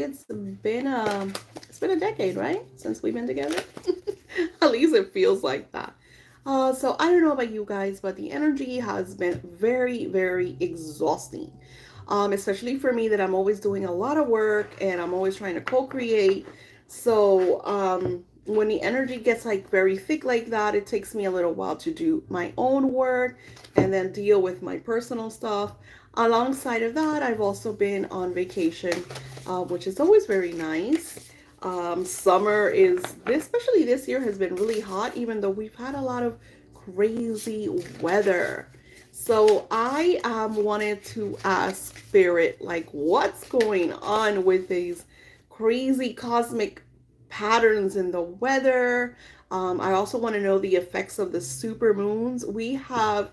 it's been a decade, right? Since we've been together. At least it feels like that. So I don't know about you guys, but the energy has been very, very exhausting. Especially for me that I'm always doing a lot of work and I'm always trying to co-create. So when the energy gets like very thick like that, it takes me a little while to do my own work and then deal with my personal stuff. Alongside of that, I've also been on vacation, which is always very nice. Summer especially this year, has been really hot, even though we've had a lot of crazy weather. So I wanted to ask Spirit, like, what's going on with these crazy cosmic patterns in the weather? I also want to know the effects of the super moons. We have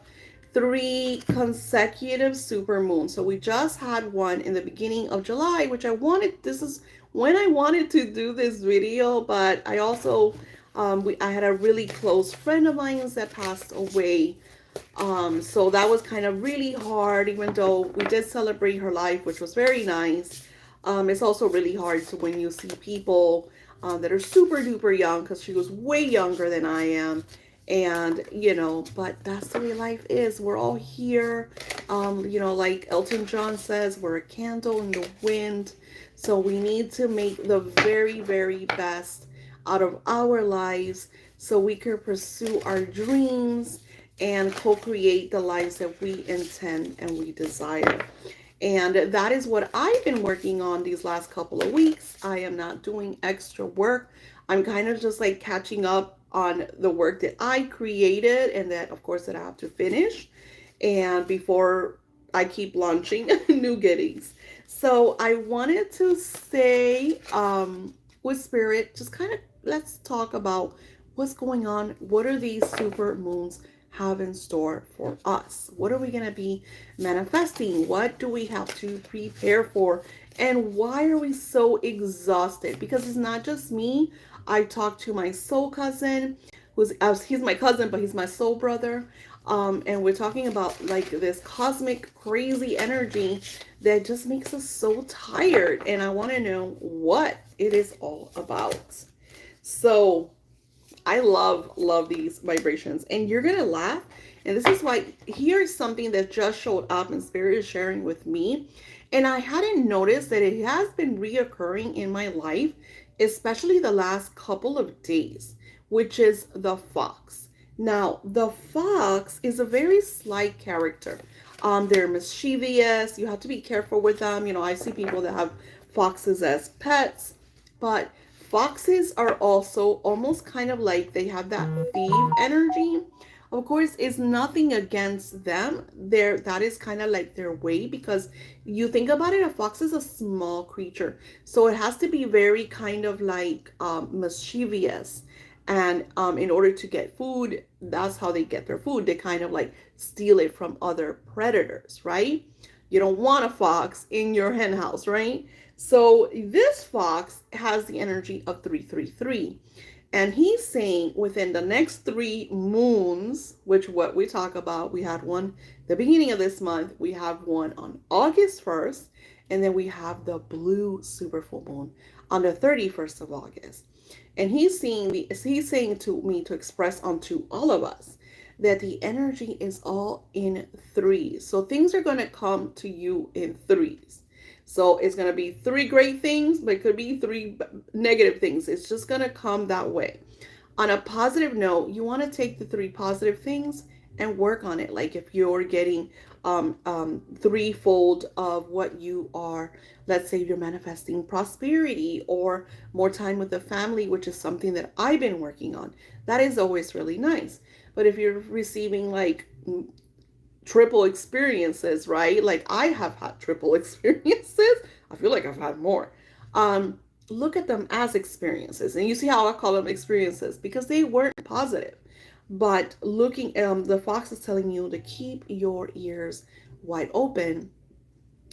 three consecutive super moons. So we just had one in the beginning of July, which this is when I wanted to do this video, but I also, I had a really close friend of mine that passed away. So that was kind of really hard, even though we did celebrate her life, which was very nice. It's also really hard to when you see people that are super duper young, because she was way younger than I am. And, but that's the way life is. We're all here. Like Elton John says, we're a candle in the wind. So we need to make the very, very best out of our lives so we can pursue our dreams and co-create the lives that we intend and we desire. And that is what I've been working on these last couple of weeks. I am not doing extra work. I'm kind of just like catching up on the work that I created and that, of course, that I have to finish. And before I keep launching new goodies. So I wanted to say, with Spirit, just kind of let's talk about what's going on. What are these super moons have in store for us? What are we going to be manifesting? What do we have to prepare for? And why are we so exhausted? Because it's not just me. I talked to my soul cousin, he's my cousin, but he's my soul brother. And we're talking about like this cosmic crazy energy that just makes us so tired. And I want to know what it is all about. So I love these vibrations, and you're gonna laugh. And this is why, here's something that just showed up and Spirit is sharing with me. And I hadn't noticed that it has been reoccurring in my life, especially the last couple of days, which is the fox. Now, the fox is a very slight character. They're mischievous. You have to be careful with them. I see people that have foxes as pets, but foxes are also almost kind of like they have that thief energy. Of course, it's nothing against them. That is kind of like their way, because you think about it, a fox is a small creature. So it has to be very kind of like mischievous. And in order to get food, that's how they get their food. They kind of like steal it from other predators, right? You don't want a fox in your hen house, right? So this fox has the energy of 333. And he's saying within the next 3 moons, which what we talk about, we had one the beginning of this month, we have one on August 1st, and then we have the blue super full moon on the 31st of August. And he's saying to me to express onto all of us that the energy is all in threes. So things are going to come to you in threes. So it's going to be 3 great things, but it could be 3 negative things. It's just going to come that way. On a positive note, you want to take the 3 positive things and work on it. Like if you're getting threefold of what you are, let's say you're manifesting prosperity or more time with the family, which is something that I've been working on. That is always really nice. But if you're receiving like triple experiences, right? Like I have had triple experiences. I feel like I've had more. Look at them as experiences. And you see how I call them experiences, because they weren't positive. But the fox is telling you to keep your ears wide open,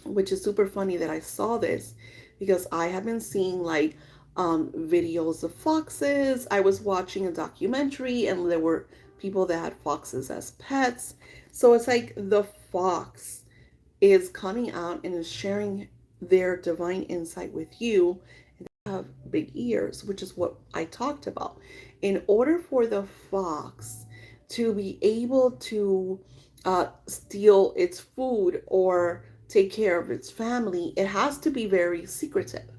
which is super funny that I saw this, because I have been seeing like videos of foxes. I was watching a documentary and there were people that had foxes as pets. So it's like the fox is coming out and is sharing their divine insight with you, have big ears, which is what I talked about. In order for the fox to be able to steal its food or take care of its family, it has to be very secretive.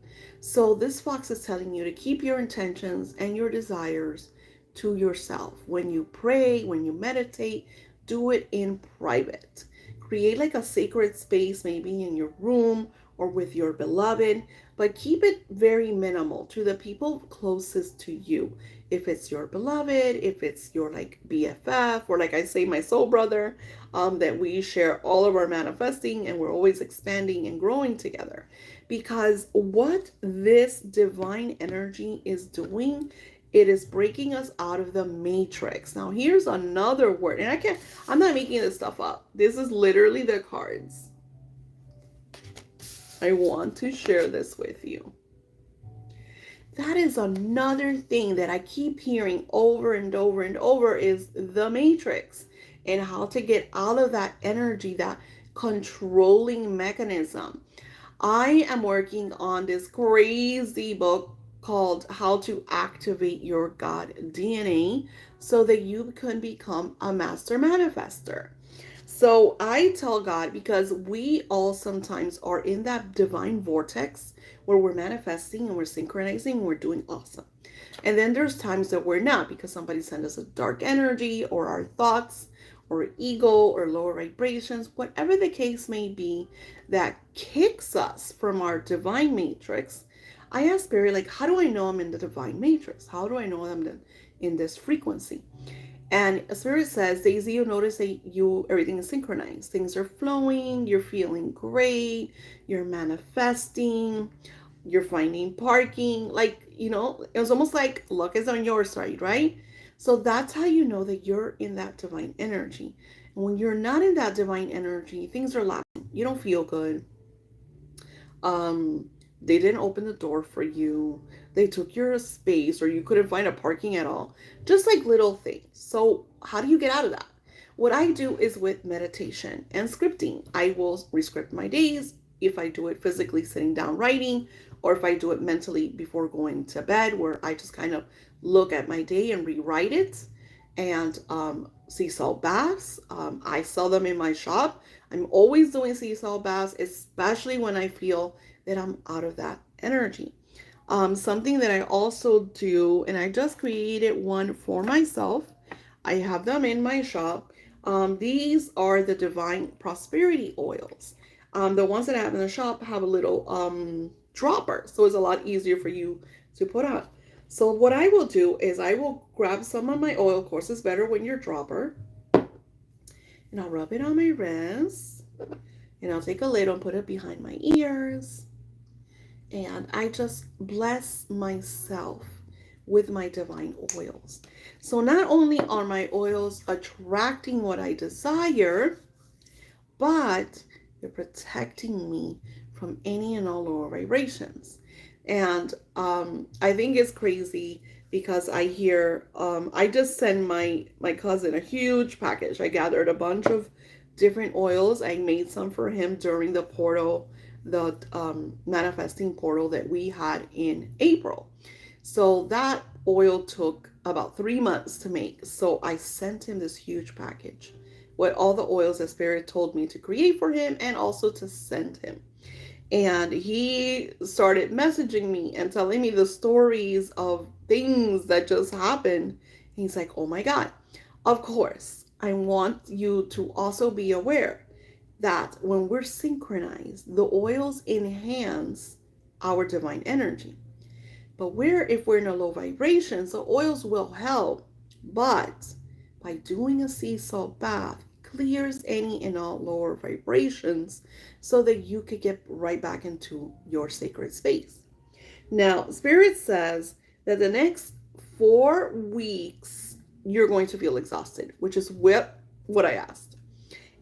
So, this fox is telling you to keep your intentions and your desires to yourself. When you pray, when you meditate, do it in private. Create like a sacred space, maybe in your room or with your beloved, but keep it very minimal to the people closest to you. If it's your beloved, if it's your like BFF, or like I say, my soul brother, that we share all of our manifesting and we're always expanding and growing together. Because what this divine energy is doing, it is breaking us out of the matrix. Now, here's another word, and I'm not making this stuff up. This is literally the cards. I want to share this with you. That is another thing that I keep hearing over and over and over is the matrix and how to get out of that energy, that controlling mechanism. I am working on this crazy book called How to Activate Your God DNA so that you can become a master manifester. So I tell God, because we all sometimes are in that divine vortex where we're manifesting and we're synchronizing and we're doing awesome. And then there's times that we're not because somebody sent us a dark energy or our thoughts or ego or lower vibrations, whatever the case may be, that kicks us from our divine matrix. I ask Spirit, like, how do I know I'm in the divine matrix? How do I know I'm in this frequency? And Spirit says, Daisy, you notice that everything is synchronized. Things are flowing, you're feeling great, you're manifesting, you're finding parking. Like, it was almost like luck is on your side, right? So that's how you know that you're in that divine energy. And when you're not in that divine energy, things are lacking. You don't feel good. Um, they didn't open the door for you. They took your space, or you couldn't find a parking at all. Just like little things. So, how do you get out of that? What I do is with meditation and scripting. I will rescript my days if I do it physically sitting down writing, or if I do it mentally before going to bed, where I just kind of look at my day and rewrite it. And sea salt baths, I sell them in my shop. I'm always doing sea salt baths, especially when I feel that I'm out of that energy. Something that I also do, and I just created one for myself. I have them in my shop. These are the Divine Prosperity oils. The ones that I have in the shop have a little dropper, so it's a lot easier for you to put on. So what I will do is I will grab some of my oil. Of course, it's better when you're dropper. And I'll rub it on my wrist. And I'll take a little and put it behind my ears. And I just bless myself with my divine oils. So not only are my oils attracting what I desire, but they're protecting me from any and all lower vibrations. And I think it's crazy because I hear, I just sent my cousin a huge package. I gathered a bunch of different oils. I made some for him during the portal, the manifesting portal that we had in April. So that oil took about 3 months to make. So I sent him this huge package with all the oils that Spirit told me to create for him and also to send him. And he started messaging me and telling me the stories of things that just happened. He's like, oh my God. Of course, I want you to also be aware that when we're synchronized, the oils enhance our divine energy. But if we're in a low vibration, the oils will help. But by doing a sea salt bath, clears any and all lower vibrations so that you could get right back into your sacred space. Now, Spirit says that the next 4 weeks, you're going to feel exhausted, which is what I asked.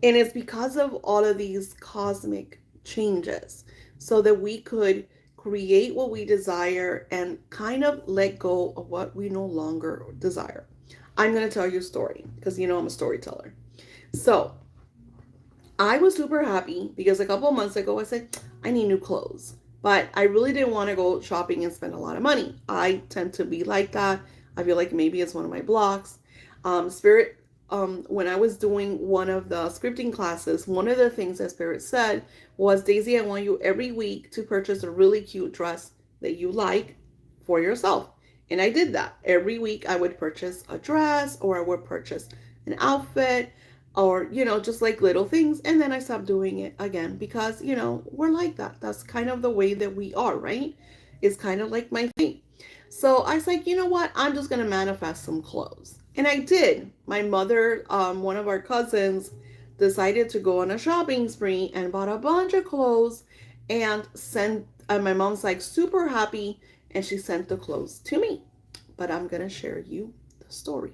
And it's because of all of these cosmic changes so that we could create what we desire and kind of let go of what we no longer desire. I'm going to tell you a story because I'm a storyteller. So I was super happy because a couple of months ago I said, I need new clothes. But I really didn't want to go shopping and spend a lot of money. I tend to be like that. I feel like maybe it's one of my blocks. Spirit, when I was doing one of the scripting classes, one of the things that Spirit said was, Daisy, I want you every week to purchase a really cute dress that you like for yourself. And I did that. Every week I would purchase a dress or I would purchase an outfit or just like little things, and then I stopped doing it again because we're like that. That's kind of the way that we are, right? It's kind of like my thing. So I was like, you know what, I'm just gonna manifest some clothes, and I did. My mother, one of our cousins, decided to go on a shopping spree and bought a bunch of clothes and sent, my mom's like super happy, and she sent the clothes to me. But I'm gonna share you the story.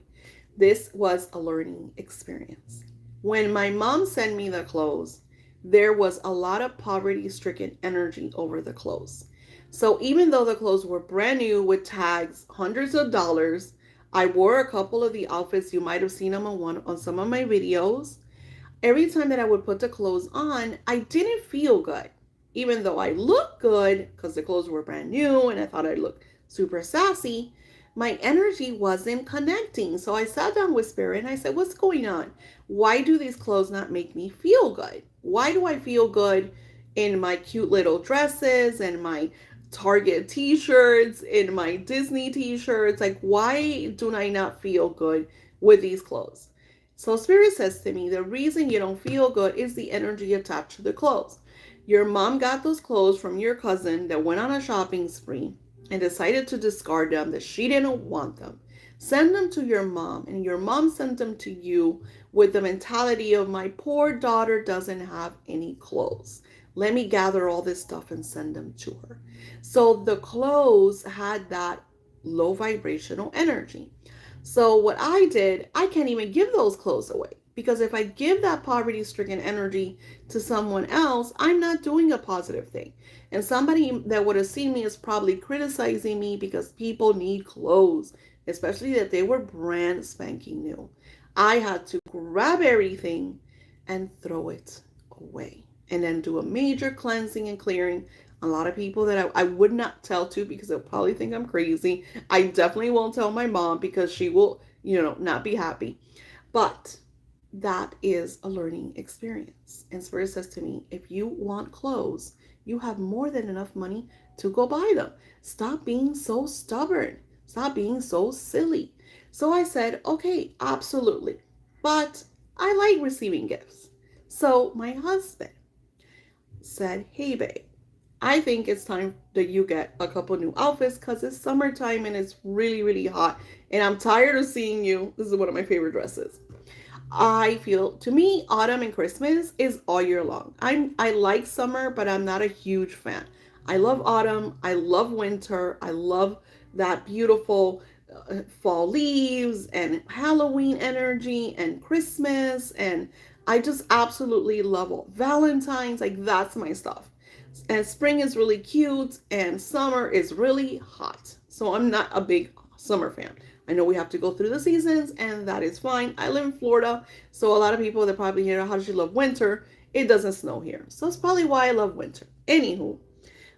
This was a learning experience. When my mom sent me the clothes, there was a lot of poverty stricken energy over the clothes. So even though the clothes were brand new with tags, hundreds of dollars, I wore a couple of the outfits. You might have seen them on some of my videos. Every time that I would put the clothes on, I didn't feel good. Even though I looked good because the clothes were brand new and I thought I'd look super sassy, my energy wasn't connecting. So I sat down with Spirit and I said, what's going on? Why do these clothes not make me feel good? Why do I feel good in my cute little dresses and my Target t-shirts, in my Disney t-shirts? Like, why do I not feel good with these clothes? So Spirit says to me, the reason you don't feel good is the energy attached to the clothes. Your mom got those clothes from your cousin that went on a shopping spree and decided to discard them, that she didn't want them. Send them to your mom, and your mom sent them to you with the mentality of, my poor daughter doesn't have any clothes. Let me gather all this stuff and send them to her. So the clothes had that low vibrational energy. So what I did, I can't even give those clothes away, because if I give that poverty stricken energy to someone else, I'm not doing a positive thing. And somebody that would have seen me is probably criticizing me because people need clothes, especially that they were brand spanking new. I had to grab everything and throw it away, and then do a major cleansing and clearing. A lot of people that I would not tell to because they'll probably think I'm crazy. I definitely won't tell my mom because she will, not be happy. But that is a learning experience. And Spirit says to me, if you want clothes, you have more than enough money to go buy them. Stop being so stubborn. Stop being so silly. So I said, okay, absolutely. But I like receiving gifts. So my husband said, hey, babe, I think it's time that you get a couple new outfits because it's summertime and it's really, really hot. And I'm tired of seeing you. This is one of my favorite dresses. I feel, to me, autumn and Christmas is all year long. I like summer, but I'm not a huge fan. I love autumn. I love winter. I love that beautiful fall leaves and Halloween energy and Christmas, and I just absolutely love all Valentine's. Like, that's my stuff. And spring is really cute and summer is really hot. So I'm not a big summer fan. I know we have to go through the seasons, and that is fine. I live in Florida, so a lot of people that probably hear, how does she love winter? It doesn't snow here. So it's probably why I love winter. Anywho,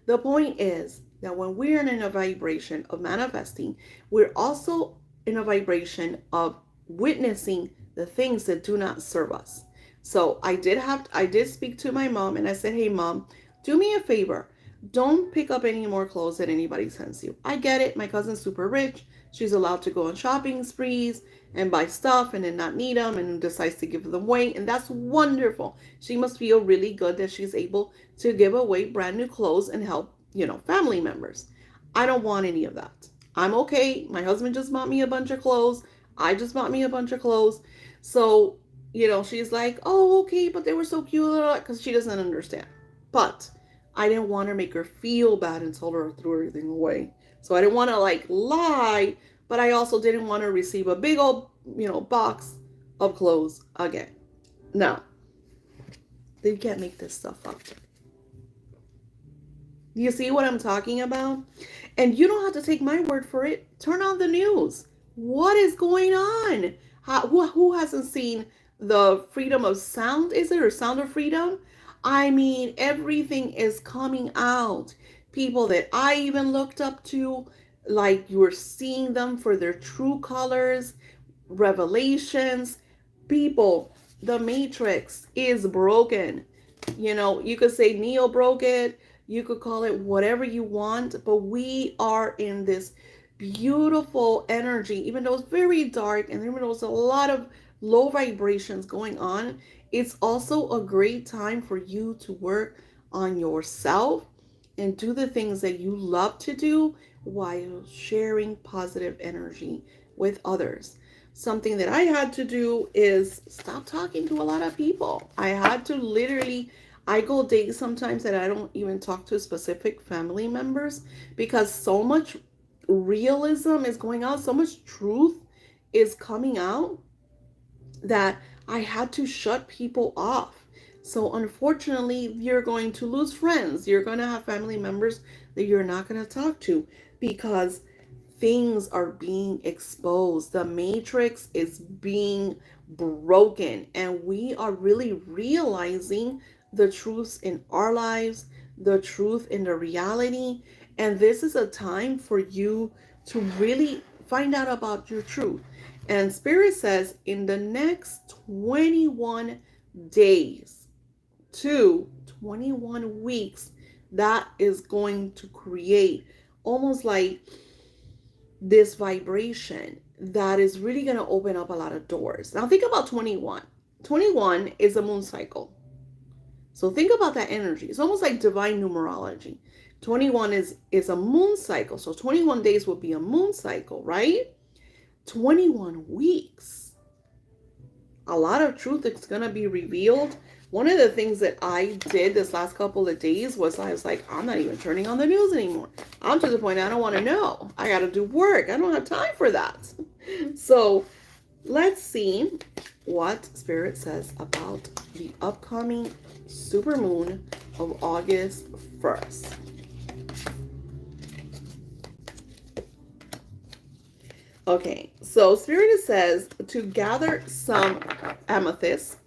the point is that when we're in a vibration of manifesting, we're also in a vibration of witnessing the things that do not serve us. So I did speak to my mom and I said, hey mom, do me a favor. Don't pick up any more clothes that anybody sends you. I get it. My cousin's super rich. She's allowed to go on shopping sprees and buy stuff and then not need them and decides to give them away. And that's wonderful. She must feel really good that she's able to give away brand new clothes and help, family members. I don't want any of that. I'm okay. My husband just bought me a bunch of clothes. I just bought me a bunch of clothes. So, she's like, oh, okay, but they were so cute because she doesn't understand. But I didn't want to make her feel bad and told her to throw everything away. So I didn't want to lie, but I also didn't want to receive a big old, box of clothes again. Now, you can't make this stuff up. You see what I'm talking about? And you don't have to take my word for it. Turn on the news. What is going on? Who hasn't seen the freedom of sound, is it, or sound of freedom? I mean, everything is coming out. People that I even looked up to, like you're seeing them for their true colors, revelations. People, the matrix is broken. You know, you could say Neo broke it, you could call it whatever you want, but we are in this beautiful energy, even though it's very dark and even though there's a lot of low vibrations going on. It's also a great time for you to work on yourself and do the things that you love to do while sharing positive energy with others. Something that I had to do is stop talking to a lot of people. I had to literally, I go days sometimes that I don't even talk to specific family members because so much realism is going out, so much truth is coming out that I had to shut people off. So unfortunately, you're going to lose friends. You're going to have family members that you're not going to talk to because things are being exposed. The matrix is being broken, and we are really realizing the truths in our lives, the truth in the reality. And this is a time for you to really find out about your truth. And Spirit says in the next 21 days to 21 weeks, that is going to create almost like this vibration that is really going to open up a lot of doors. Now, think about 21. 21 is a moon cycle. So, think about that energy. It's almost like divine numerology. 21 is a moon cycle. So, 21 days will be a moon cycle, right? 21 weeks. A lot of truth is going to be revealed. One of the things that I did this last couple of days was I was like, I'm not even turning on the news anymore. I'm to the point I don't want to know. I got to do work. I don't have time for that. So let's see what Spirit says about the upcoming supermoon of August 1st. Okay, so Spirit says to gather some amethyst,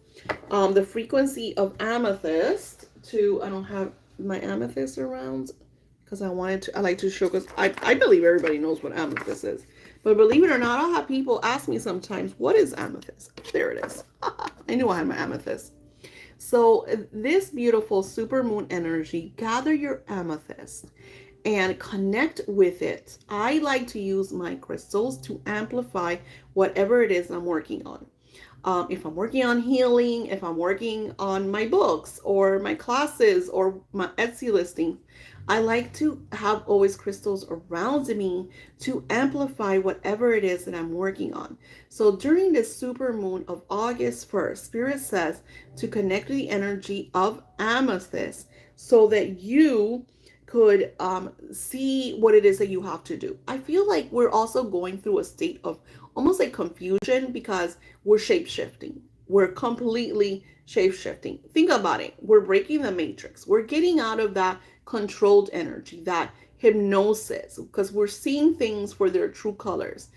the frequency of amethyst to, I don't have my amethyst around because I like to show, because I believe everybody knows what amethyst is. But believe it or not, I'll have people ask me sometimes, what is amethyst? There it is. I knew I had my amethyst. So this beautiful supermoon energy, gather your amethyst and connect with it. I like to use my crystals to amplify whatever it is I'm working on. If I'm working on healing, if I'm working on my books or my classes or my Etsy listing, I like to have always crystals around me to amplify whatever it is that I'm working on. So during this super moon of August 1st, Spirit says to connect with the energy of amethyst so that you could see what it is that you have to do. I feel like we're also going through a state of almost like confusion because we're shape shifting. We're completely shape shifting. Think about it. We're breaking the matrix. We're getting out of that controlled energy, that hypnosis, because we're seeing things for their true colors.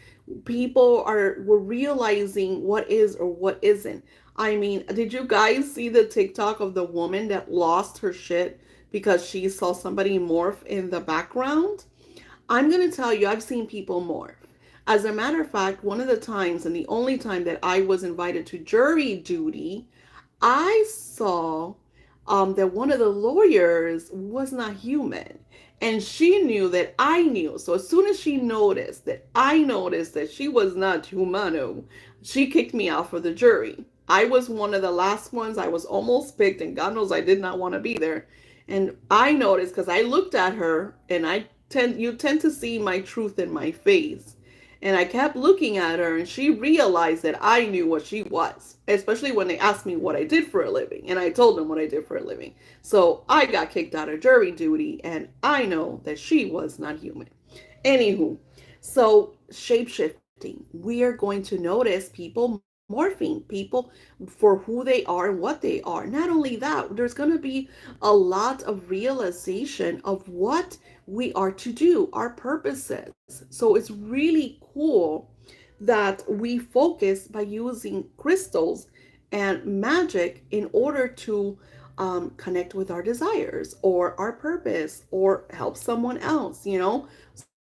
We're realizing what is or what isn't. I mean, did you guys see the TikTok of the woman that lost her shit because she saw somebody morph in the background? I'm going to tell you, I've seen people morph. As a matter of fact, one of the times and the only time that I was invited to jury duty, I saw that one of the lawyers was not human. And she knew that I knew. So as soon as she noticed that I noticed that she was not humano, she kicked me out for the jury. I was one of the last ones. I was almost picked, and God knows I did not want to be there. And I noticed because I looked at her, and you tend to see my truth in my face. And I kept looking at her, and she realized that I knew what she was, especially when they asked me what I did for a living. And I told them what I did for a living. So I got kicked out of jury duty, and I know that she was not human. Anywho, so shape shifting. We are going to notice people morphing, people for who they are and what they are. Not only that, there's going to be a lot of realization of what we are to do, our purposes. So it's really cool that we focus by using crystals and magic in order to connect with our desires or our purpose or help someone else.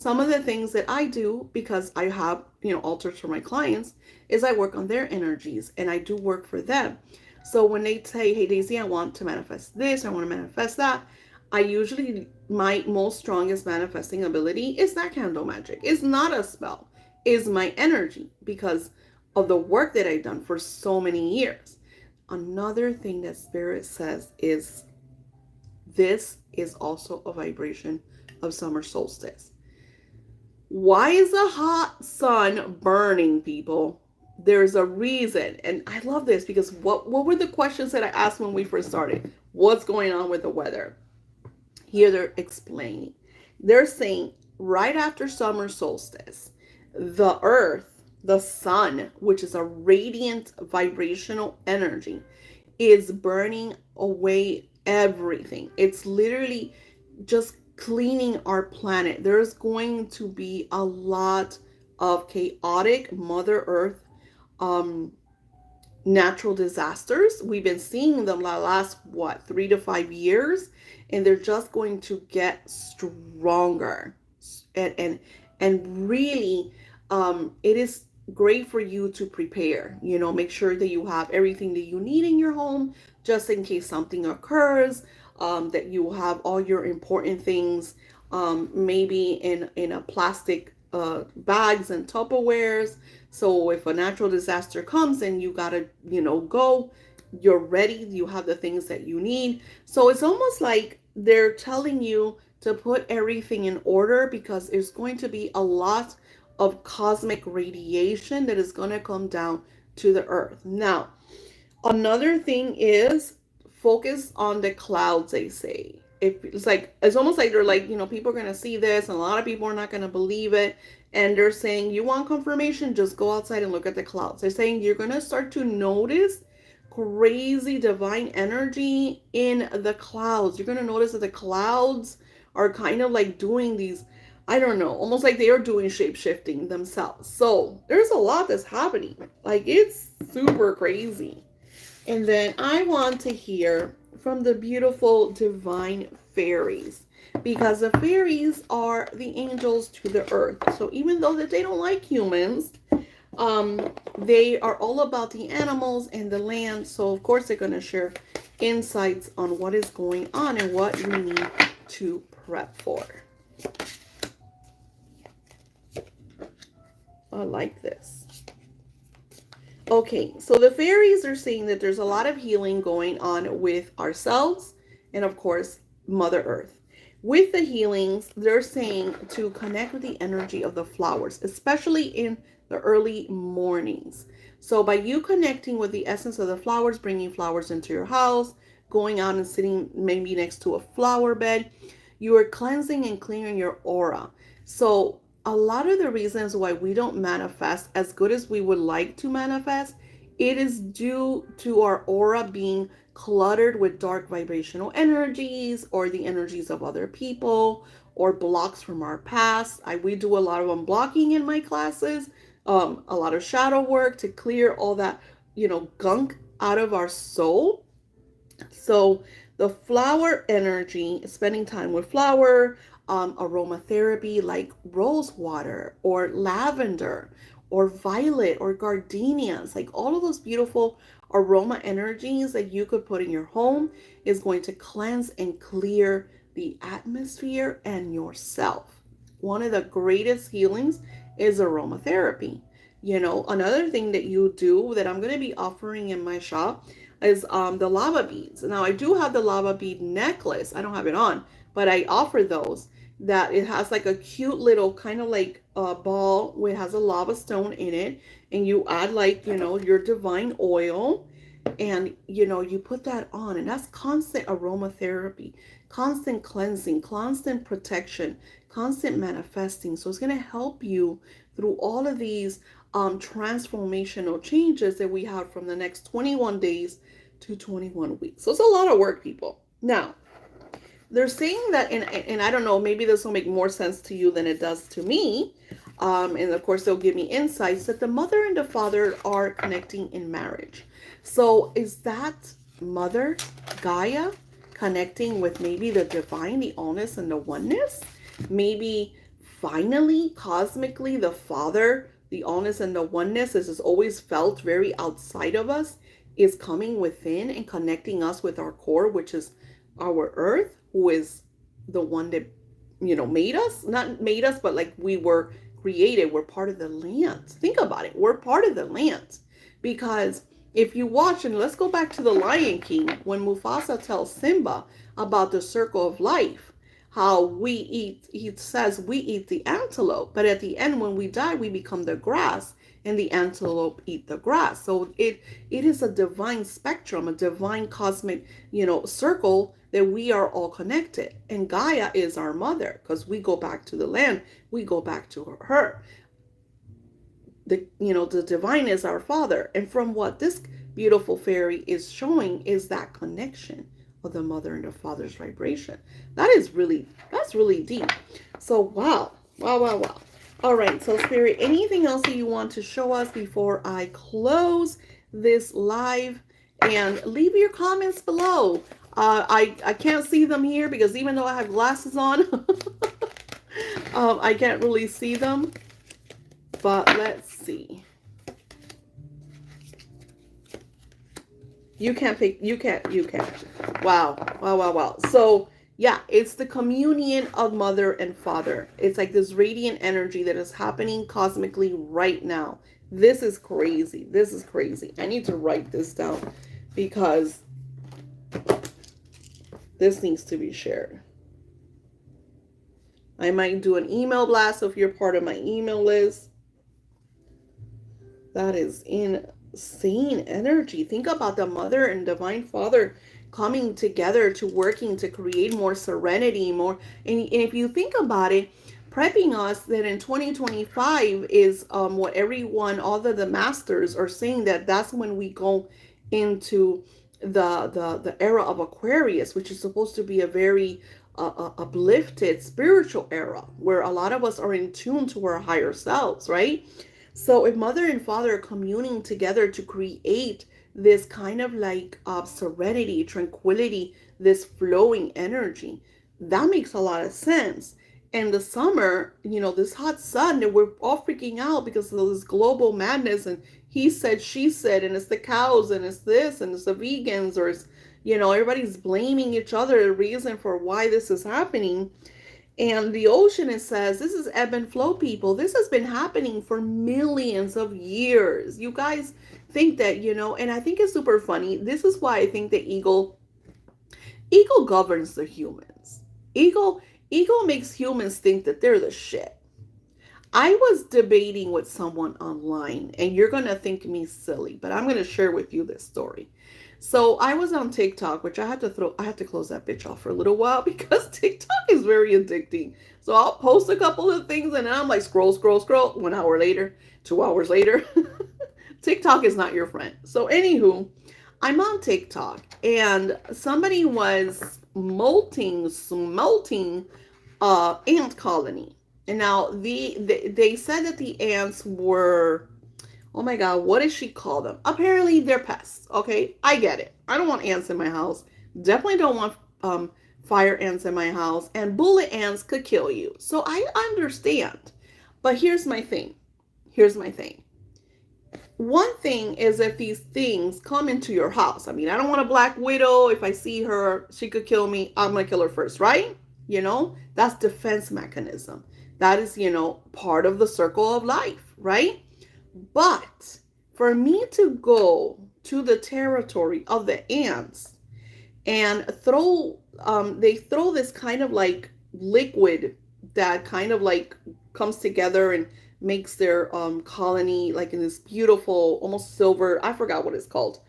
Some of the things that I do, because I have altars for my clients, is I work on their energies and I do work for them. So when they say, hey Daisy, I want to manifest this, I want to manifest that, I usually, my most strongest manifesting ability is that candle magic. It's not a spell, is my energy, because of the work that I've done for so many years. Another thing that Spirit says is this is also a vibration of summer solstice. Why is the hot sun burning, people? There's a reason. And I love this because what were the questions that I asked when we first started? What's going on with the weather? Here they're explaining. They're saying right after summer solstice, the earth, the sun, which is a radiant vibrational energy, is burning away everything. It's literally just cleaning our planet. There's going to be a lot of chaotic Mother Earth um, natural disasters. We've been seeing them the last, 3 to 5 years, and they're just going to get stronger. And really, it is great for you to prepare. Make sure that you have everything that you need in your home, just in case something occurs. That you have all your important things, maybe in a plastic bags and Tupperwares. So if a natural disaster comes and you gotta, go, you're ready. You have the things that you need. So it's almost like they're telling you to put everything in order, because there's going to be a lot of cosmic radiation that is going to come down to the earth. Now, another thing is focus on the clouds, they say. It's almost like they're like, people are gonna see this and a lot of people are not gonna believe it. And they're saying, you want confirmation, just go outside and look at the clouds. They're saying you're gonna start to notice crazy divine energy in the clouds. You're gonna notice that the clouds are kind of like doing these, I don't know, almost like they are doing shape shifting themselves. So there's a lot that's happening. Like, it's super crazy. And then I want to hear from the beautiful divine fairies, because the fairies are the angels to the earth. So even though that they don't like humans, they are all about the animals and the land. So of course they're going to share insights on what is going on and what we need to prep for. I like this. Okay, so the fairies are saying that there's a lot of healing going on with ourselves and, of course, Mother Earth. With the healings, they're saying to connect with the energy of the flowers, especially in the early mornings. So by you connecting with the essence of the flowers, bringing flowers into your house, going out and sitting maybe next to a flower bed, you are cleansing and clearing your aura. So a lot of the reasons why we don't manifest as good as we would like to manifest, it is due to our aura being cluttered with dark vibrational energies or the energies of other people or blocks from our past. We do a lot of unblocking in my classes, a lot of shadow work to clear all that, gunk out of our soul. So the flower energy, spending time with flower, aromatherapy like rose water or lavender or violet or gardenias, like all of those beautiful aroma energies that you could put in your home, is going to cleanse and clear the atmosphere and yourself. One of the greatest healings is aromatherapy. Another thing that you do that I'm going to be offering in my shop is the lava beads. Now, I do have the lava bead necklace. I don't have it on, but I offer those. That it has like a cute little kind of like a ball where it has a lava stone in it, and you add like, your divine oil, and you put that on, and that's constant aromatherapy, constant cleansing, constant protection, constant manifesting. So it's going to help you through all of these transformational changes that we have from the next 21 days to 21 weeks. So it's a lot of work, people. Now, they're saying that, and I don't know, maybe this will make more sense to you than it does to me. And of course, they'll give me insights that the mother and the father are connecting in marriage. So is that Mother Gaia connecting with maybe the divine, the allness, and the oneness? Maybe finally, cosmically, the Father, the allness, and the oneness, as is always felt very outside of us, is coming within and connecting us with our core, which is our earth, who is the one that, made us. Not made us, but like we were created. We're part of the land. Think about it. We're part of the land. Because if you watch, and let's go back to the Lion King, when Mufasa tells Simba about the circle of life, how we eat, he says we eat the antelope, but at the end, when we die, we become the grass, and the antelope eat the grass. So it is a divine spectrum, a divine cosmic, circle, that we are all connected. And Gaia is our mother, because we go back to the land, we go back to her. The divine is our father. And from what this beautiful fairy is showing is that connection of the mother and the father's vibration. That's really deep. So wow. Wow. All right, so Spirit, anything else that you want to show us before I close this live? And leave your comments below. I can't see them here because even though I have glasses on, I can't really see them. But let's see. You can't. Wow. So yeah, it's the communion of mother and father. It's like this radiant energy that is happening cosmically right now. This is crazy. I need to write this down because this needs to be shared. I might do an email blast if you're part of my email list. That is insane energy. Think about the mother and divine father coming together to working to create more serenity, more. And if you think about it, prepping us that in 2025 is what everyone, all of the masters are saying, that's when we go into the era of Aquarius, which is supposed to be a very uplifted spiritual era where a lot of us are in tune to our higher selves, right? So if mother and father are communing together to create this kind of like serenity, tranquility, this flowing energy, that makes a lot of sense. And the summer, this hot sun that we're all freaking out because of this global madness, and he said, she said, and it's the cows, and it's this, and it's the vegans, or it's, everybody's blaming each other, the reason for why this is happening. And the ocean, it says, this is ebb and flow, people. This has been happening for millions of years. You guys think that, and I think it's super funny. This is why I think the ego governs the humans. Ego makes humans think that they're the shit. I was debating with someone online, and you're going to think me silly, but I'm going to share with you this story. So I was on TikTok, which I had to close that bitch off for a little while because TikTok is very addicting. So I'll post a couple of things and then I'm like, scroll. 1 hour later, 2 hours later. TikTok is not your friend. So anywho, I'm on TikTok and somebody was smelting ant colony. And now they said that the ants were, oh my God, what does she call them? Apparently they're pests. Okay, I get it. I don't want ants in my house. Definitely don't want fire ants in my house. And bullet ants could kill you. So I understand. But here's my thing. One thing is if these things come into your house. I mean, I don't want a black widow. If I see her, she could kill me. I'm going to kill her first, right? That's defense mechanism. That is, part of the circle of life, right? But for me to go to the territory of the ants and they throw this kind of like liquid that kind of like comes together and makes their colony like in this beautiful, almost silver, I forgot what it's called.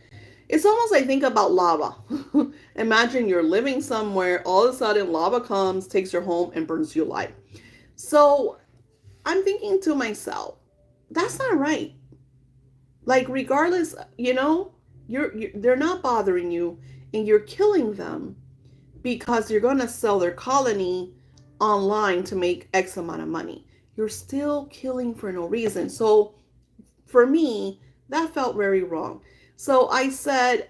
It's almost, I think about lava. Imagine you're living somewhere, all of a sudden lava comes, takes your home and burns you alive. So I'm thinking to myself, that's not right. Like, regardless, they're not bothering you and you're killing them because you're going to sell their colony online to make X amount of money. You're still killing for no reason. So for me, that felt very wrong. So I said,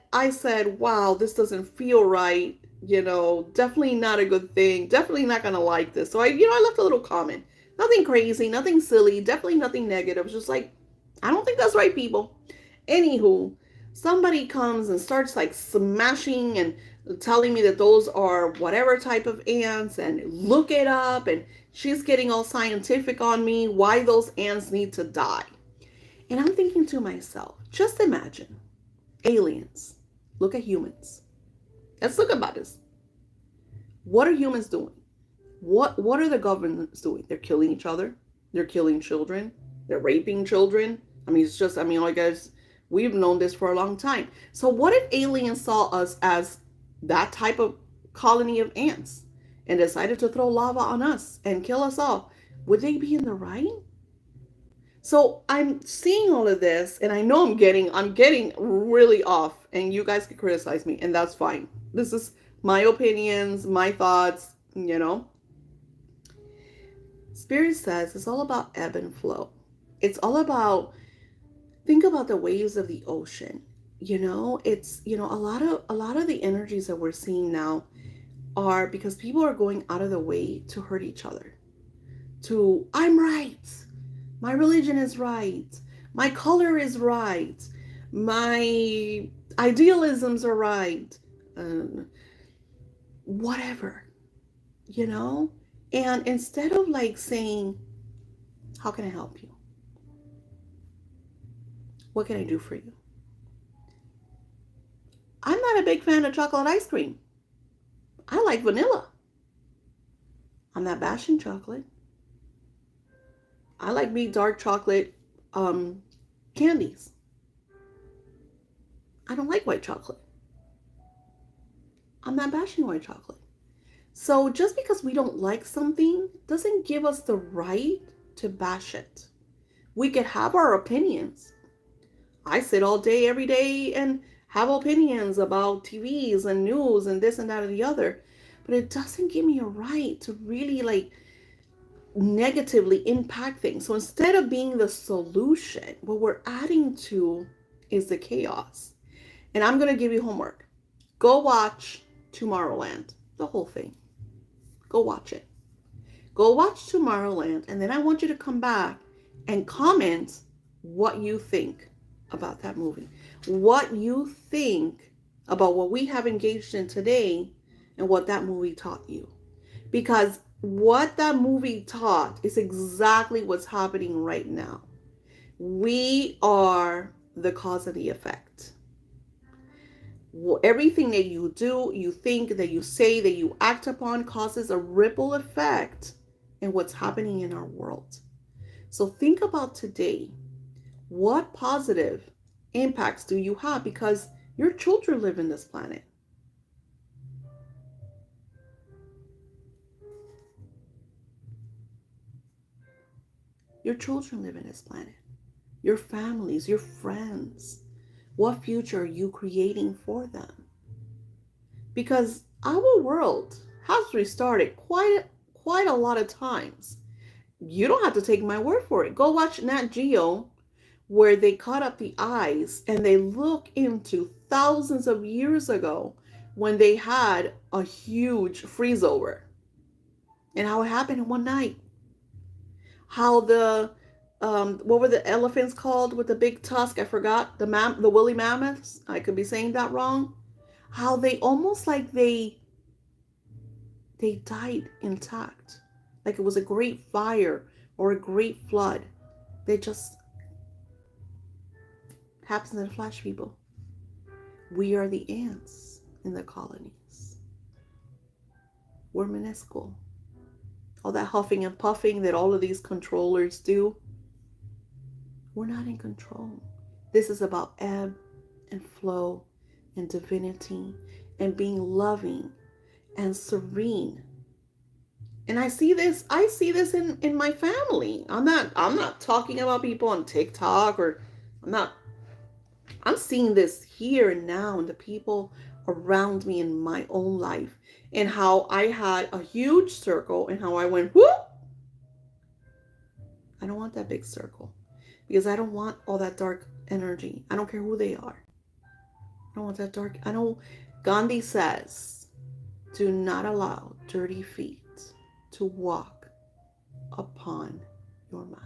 wow, this doesn't feel right. Definitely not a good thing. Definitely not gonna like this. So I left a little comment. Nothing crazy, nothing silly, definitely nothing negative. Just like, I don't think that's right, people. Anywho, somebody comes and starts like smashing and telling me that those are whatever type of ants and look it up, and she's getting all scientific on me why those ants need to die. And I'm thinking to myself, just imagine aliens. Look at humans. Let's look about this. What are humans doing? What are the governments doing? They're killing each other. They're killing children. They're raping children. I guess we've known this for a long time. So what if aliens saw us as that type of colony of ants and decided to throw lava on us and kill us all? Would they be in the right? So I'm seeing all of this, and I know I'm getting really off, and you guys can criticize me, and that's fine. This is my opinions, my thoughts. Spirit says it's all about ebb and flow. It's all about, think about the waves of the ocean. It's a lot of the energies that we're seeing now are because people are going out of the way to hurt each other. To, I'm right. My religion is right. My color is right. My idealisms are right. Whatever, you know? And instead of like saying, how can I help you? What can I do for you? I'm not a big fan of chocolate ice cream. I like vanilla. I'm not bashing chocolate. I like me dark chocolate candies. I don't like white chocolate. I'm not bashing white chocolate. So just because we don't like something doesn't give us the right to bash it. We could have our opinions. I sit all day, every day, and have opinions about TVs and news and this and that and the other. But it doesn't give me a right to really like negatively impact things. So instead of being the solution, what we're adding to is the chaos. And I'm going to give you homework. Go watch Tomorrowland, the whole thing. Go watch it. Go watch Tomorrowland, and then I want you to come back and comment what you think about that movie. What you think about what we have engaged in today and what that movie taught you. Because what that movie taught is exactly what's happening right now. We are the cause of the effect. Everything that you do, you think, that you say, that you act upon causes a ripple effect in what's happening in our world. So think about today. What positive impacts do you have? Because your children live in this planet. Your children live in this planet. Your families, your friends. What future are you creating for them? Because our world has restarted quite a lot of times. You don't have to take my word for it. Go watch Nat Geo, where they cut up the ice and they look into thousands of years ago when they had a huge freeze over, and how it happened in one night. How the what were the elephants called with the big tusk? I forgot, the woolly mammoths. I could be saying that wrong. How they almost like they died intact, like it was a great fire or a great flood. They just happens in a flash, people. We are the ants in the colonies. We're minuscule. All that huffing and puffing that all of these controllers do, we're not in control. This is about ebb and flow and divinity and being loving and serene. And I see this in my family. I'm not talking about people on TikTok, or I'm seeing this here and now in the people around me in my own life, and how I had a huge circle and how I went whoop. I don't want that big circle because I don't want all that dark energy. I don't care who they are. I don't want that dark. I don't. Gandhi says, do not allow dirty feet to walk upon your mind.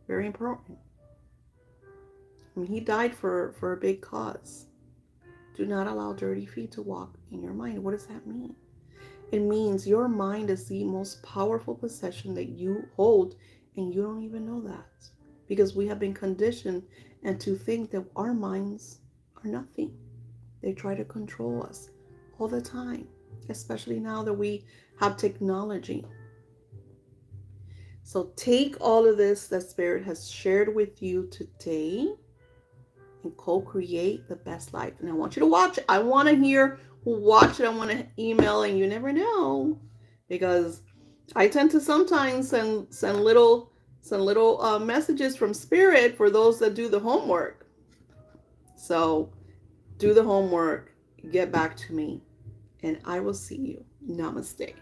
Very important. I mean, he died for a big cause. Do not allow dirty feet to walk in your mind. What does that mean? It means your mind is the most powerful possession that you hold, and you don't even know that. Because we have been conditioned and to think that our minds are nothing. They try to control us all the time, especially now that we have technology. So take all of this that Spirit has shared with you today and co-create the best life. And I want you to watch it. I want to hear who watched it. I want to email, and you never know, because I tend to sometimes send little messages from Spirit for those that do the homework. So do the homework, get back to me, and I will see you. Namaste.